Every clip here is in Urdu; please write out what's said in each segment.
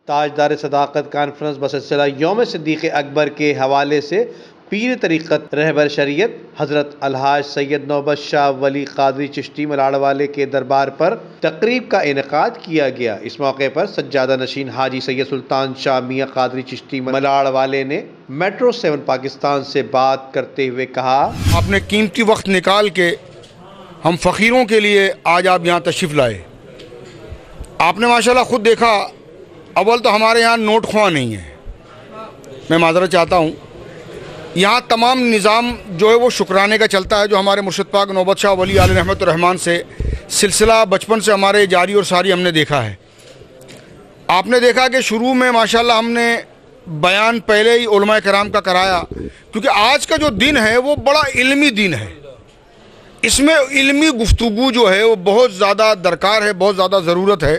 تاجدار صداقت کانفرنس بسلسلہ یوم صدیق اکبر کے حوالے سے پیر طریقت رہبر شریعت حضرت الحاج سید نوبت شاہ ولی قادری چشتی ملاڑ والے کے دربار پر تقریب کا انعقاد کیا گیا۔ اس موقع پر سجادہ نشین حاجی سید سلطان شاہ میاں قادری چشتی ملاڑ والے نے میٹرو 7 پاکستان سے بات کرتے ہوئے کہا، آپ نے قیمتی وقت نکال کے ہم فقیروں کے لیے آج آپ یہاں تشریف لائے۔ آپ نے ماشاءاللہ خود دیکھا، اول تو ہمارے یہاں نوٹ خواہ نہیں ہے، میں معذرت چاہتا ہوں، یہاں تمام نظام جو ہے وہ شکرانے کا چلتا ہے، جو ہمارے مرشد پاک نوبت شاہ ولی علیہ رحمت الرحمن سے سلسلہ بچپن سے ہمارے جاری اور ساری ہم نے دیکھا ہے۔ آپ نے دیکھا کہ شروع میں ماشاءاللہ ہم نے بیان پہلے ہی علماء کرام کا کرایا، کیونکہ آج کا جو دن ہے وہ بڑا علمی دن ہے، اس میں علمی گفتگو جو ہے وہ بہت زیادہ درکار ہے، بہت زیادہ ضرورت ہے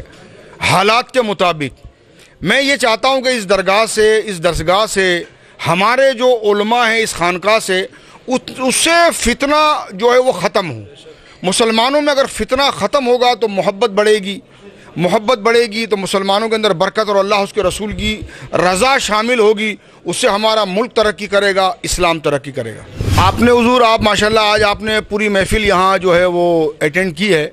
حالات کے مطابق۔ میں یہ چاہتا ہوں کہ اس درگاہ سے، اس درسگاہ سے، ہمارے جو علماء ہیں اس خانقاہ سے، اس سے فتنہ جو ہے وہ ختم ہو۔ مسلمانوں میں اگر فتنہ ختم ہوگا تو محبت بڑھے گی، محبت بڑھے گی تو مسلمانوں کے اندر برکت اور اللہ اس کے رسول کی رضا شامل ہوگی، اس سے ہمارا ملک ترقی کرے گا، اسلام ترقی کرے گا۔ آپ نے حضور، آپ ماشاءاللہ آج آپ نے پوری محفل یہاں جو ہے وہ اٹینڈ کی ہے،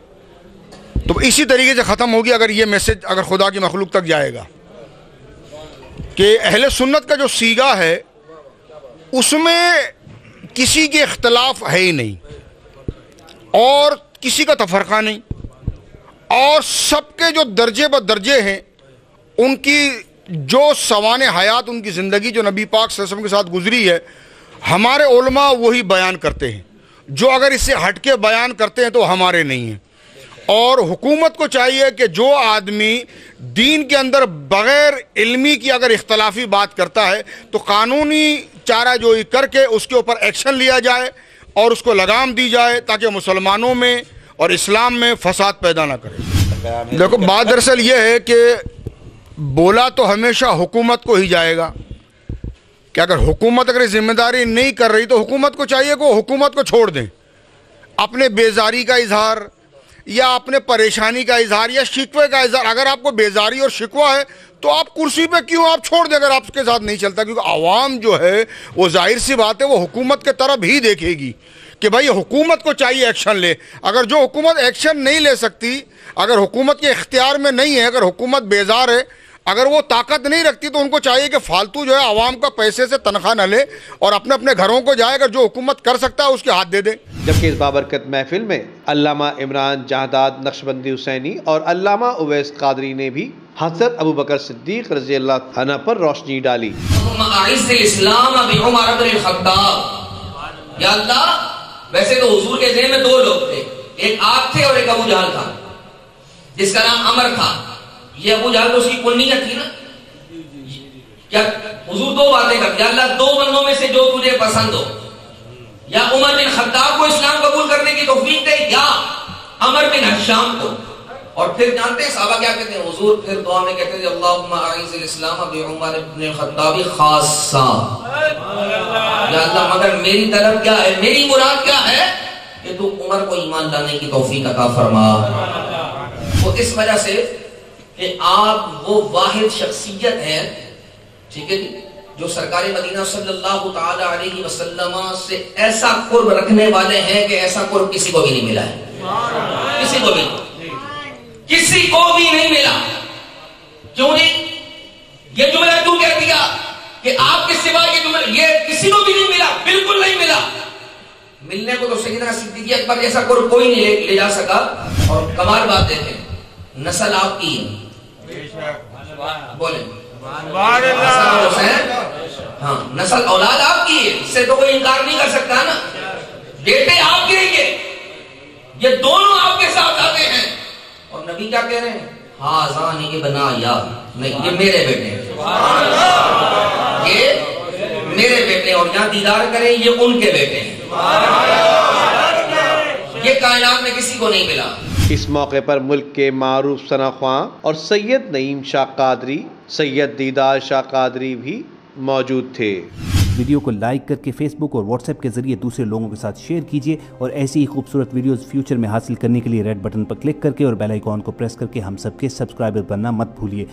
تو اسی طریقے سے ختم ہوگی اگر یہ میسج اگر خدا کی مخلوق تک جائے گا کہ اہل سنت کا جو سیگا ہے اس میں کسی کے اختلاف ہے ہی نہیں اور کسی کا تفرقہ نہیں، اور سب کے جو درجے بدرجے ہیں، ان کی جو سوانح حیات، ان کی زندگی جو نبی پاک صلی اللہ علیہ وسلم کے ساتھ گزری ہے، ہمارے علماء وہی بیان کرتے ہیں۔ جو اگر اس سے ہٹ کے بیان کرتے ہیں تو ہمارے نہیں ہیں۔ اور حکومت کو چاہیے کہ جو آدمی دین کے اندر بغیر علمی کی اگر اختلافی بات کرتا ہے تو قانونی چارہ جوئی کر کے اس کے اوپر ایکشن لیا جائے اور اس کو لگام دی جائے، تاکہ مسلمانوں میں اور اسلام میں فساد پیدا نہ کرے۔ دیکھو، بات دراصل یہ ہے کہ بولا تو ہمیشہ حکومت کو ہی جائے گا، کہ اگر حکومت اگر ذمہ داری نہیں کر رہی تو حکومت کو چاہیے کہ وہ حکومت کو چھوڑ دیں۔ اپنے بیزاری کا اظہار یا اپنے پریشانی کا اظہار یا شکوے کا اظہار، اگر آپ کو بیزاری اور شکوہ ہے تو آپ کرسی پہ کیوں آپ چھوڑ دیں اگر آپ کے ساتھ نہیں چلتا، کیونکہ عوام جو ہے وہ ظاہر سی بات ہے وہ حکومت کے طرف ہی دیکھے گی کہ بھائی حکومت کو چاہیے ایکشن لے۔ اگر جو حکومت ایکشن نہیں لے سکتی، اگر حکومت کے اختیار میں نہیں ہے، اگر حکومت بیزار ہے، اگر وہ طاقت نہیں رکھتی، تو ان کو چاہیے کہ فالتو جو ہے عوام کا پیسے سے تنخواہ نہ لے اور اپنے اپنے گھروں کو جائے، اگر جو حکومت کر سکتا ہے اس کے ہاتھ دے دے۔ جبکہ اس بابرکت محفل میں علامہ عمران جہداد نقشبندی حسینی اور علامہ اویس قادری نے بھی حضرت ابو بکر صدیق رضی اللہ عنہ پر روشنی ڈالی۔ اعز الاسلام بعمر بن الخطاب۔ یا اللہ، ویسے تو حضور کے ذہن میں دو لوگ تھے، ایک آپ تھے اور ایک ابو جہل تھا، جس کا نام عمر تھا۔ یہ ابو جہل تو اس کی کنیت تھی نا۔ کیا حضور دو باتیں کرتے، یا اللہ دو بندوں میں سے جو تجھے پسند ہو، یا عمر بن خطاب کو اسلام قبول کرنے کی توفیق دے، یا عمر بن ہشام کو۔ اور پھر جانتے ہیں صحابہ کیا کہتے ہیں؟ حضور پھر دعا میں کہتے ہیں اللہم اعز الاسلام بعمر بن الخطاب خاصہ۔ یا اللہ مگر میری طرف کیا ہے، میری مراد کیا ہے کہ تو عمر کو ایمان لانے کی توفیق عطا فرما۔ وہ اس وجہ سے کہ آپ وہ واحد شخصیت ہیں، ٹھیک ہے جی، جو سرکار مدینہ صلی اللہ تعالی علیہ وسلم سے ایسا قرب رکھنے والے ہیں کہ ایسا قرب کسی کو بھی نہیں ملا ہے، کسی کو بھی نہیں ملا۔ کیوں نہیں؟ یہ جملہ کیوں کہہ دیا کہ آپ کے سوا یہ جملہ، یہ کسی کو بھی نہیں ملا، بالکل نہیں ملا۔ ملنے کو تو سیدنا صدیق اکبر جیسا قرب کوئی نہیں لے جا سکا۔ اور کمال بات دیکھیں، نسل آپ کی ہے، بولیں حسن حسین، ہاں نسل اولاد آپ کی ہے، اس سے تو کوئی انکار نہیں کر سکتا نا۔ بیٹے آپ کے یہ دونوں آپ کے ساتھ آتے ہیں، اور نبی کیا کہہ رہے ہیں؟ ہاں زانی کے بنا یا نہیں، یہ میرے بیٹے ہیں، یہ میرے بیٹے، اور جہاں دیدار کریں یہ ان کے بیٹے ہیں۔ یہ کائنات میں کسی کو نہیں ملا۔ اس موقع پر ملک کے معروف ثنا خواں اور سید نعیم شاہ قادری، سید دیدار شاہ قادری بھی موجود تھے۔ ویڈیو کو لائک کر کے فیس بک اور واٹس ایپ کے ذریعے دوسرے لوگوں کے ساتھ شیئر کیجیے، اور ایسی ہی خوبصورت ویڈیوز فیوچر میں حاصل کرنے کے لیے ریڈ بٹن پر کلک کر کے اور بیل آئیکن کو پریس کر کے ہم سب کے سبسکرائبر بننا مت بھولیے۔